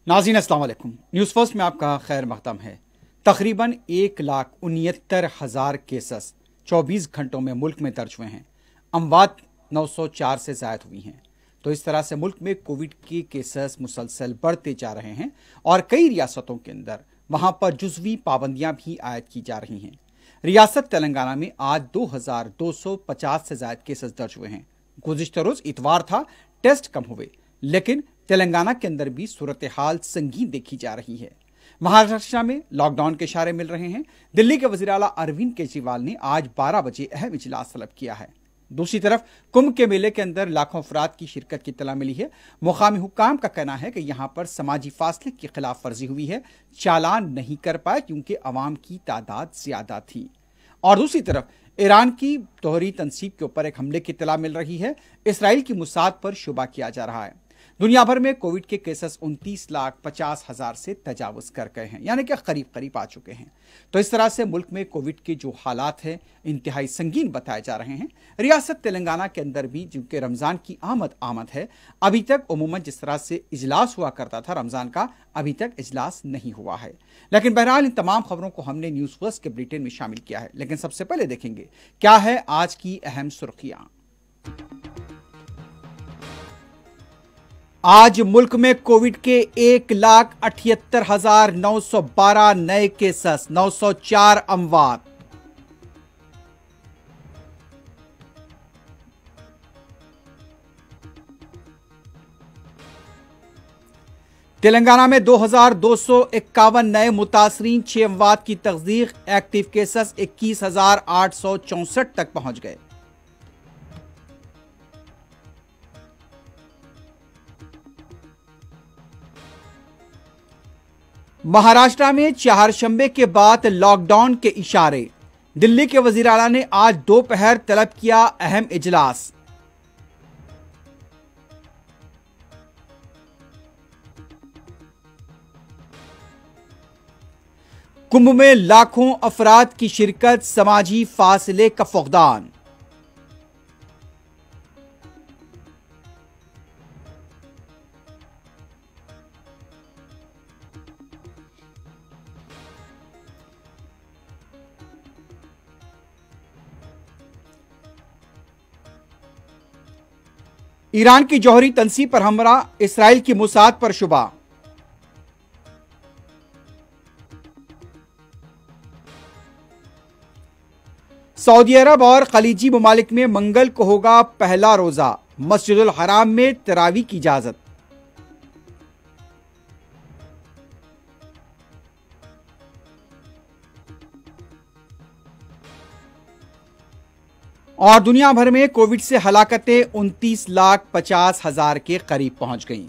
नाज़रीन अस्सलाम वालेकुम। न्यूज़ फर्स्ट में आपका खैर मक़दम है। तकरीबन 1,69,000 केसेस 24 घंटों में मुल्क में दर्ज हुए हैं। अमवात 904 से ज़ायद हुई हैं। तो इस तरह से मुल्क में कोविड के केसेस मुसलसल बढ़ते जा रहे हैं और कई रियासतों के अंदर वहां पर जुज़वी पाबंदियां भी आयद की जा रही हैं। रियासत तेलंगाना में आज 2,250 से ज़ायद केसेस दर्ज हुए हैं। गुज़िश्ता रोज़ इतवार था, टेस्ट कम हुए, लेकिन तेलंगाना के अंदर भी सूरत हाल संगीन देखी जा रही है। महाराष्ट्र में लॉकडाउन के इशारे मिल रहे हैं। दिल्ली के वज़ीर आला अरविंद केजरीवाल ने आज 12 बजे अहम इजलास तलब किया है। दूसरी तरफ कुंभ के मेले के अंदर लाखों अफराद की शिरकत की इत्तला मिली है। मुकामी हुक्काम का कहना है कि यहां पर समाजी फासले की खिलाफ वर्जी हुई है। चालान नहीं कर पाए क्योंकि अवाम की तादाद ज्यादा थी। और दूसरी तरफ ईरान की दोहरी तनसीब के ऊपर एक हमले की इत्तला मिल रही है। इसराइल की मुसाद पर शुबा किया जा रहा है। दुनिया भर में कोविड के केसेस 29,50,000 से तजावुज कर गए हैं, यानी कि करीब करीब आ चुके हैं। तो इस तरह से मुल्क में कोविड के जो हालात हैं इंतहाई संगीन बताए जा रहे हैं। रियासत तेलंगाना के अंदर भी चूंकि रमज़ान की आमद है, अभी तक उमूमन जिस तरह से इजलास हुआ करता था रमज़ान का, अभी तक इजलास नहीं हुआ है। लेकिन बहरहाल इन तमाम खबरों को हमने न्यूज़ फर्स्ट के बुलेटिन में शामिल किया है। लेकिन सबसे पहले देखेंगे क्या है आज की अहम सुर्खियां। आज मुल्क में कोविड के 1,78,912 नए केसेस, 904 अमवात। तेलंगाना में 2,251 नए मुतासरीन, 6 अमवात की तस्दीक। एक्टिव केसेस 21,864 तक पहुंच गए। महाराष्ट्र में चारशंबे के बाद लॉकडाउन के इशारे। दिल्ली के वज़ीर आला ने आज दोपहर तलब किया अहम इजलास। कुंभ में लाखों अफराद की शिरकत, समाजी फासले का फुक़दान। ईरान की जौहरी तनसीब पर हमला, इसराइल की मुसाद पर शुबा। सऊदी अरब और खलीजी ममालिक में मंगल को होगा पहला रोजा, मस्जिदुल हराम में तरावी की इजाजत। और दुनिया भर में कोविड से हलाकतें 29,50,000 के करीब पहुंच गईं।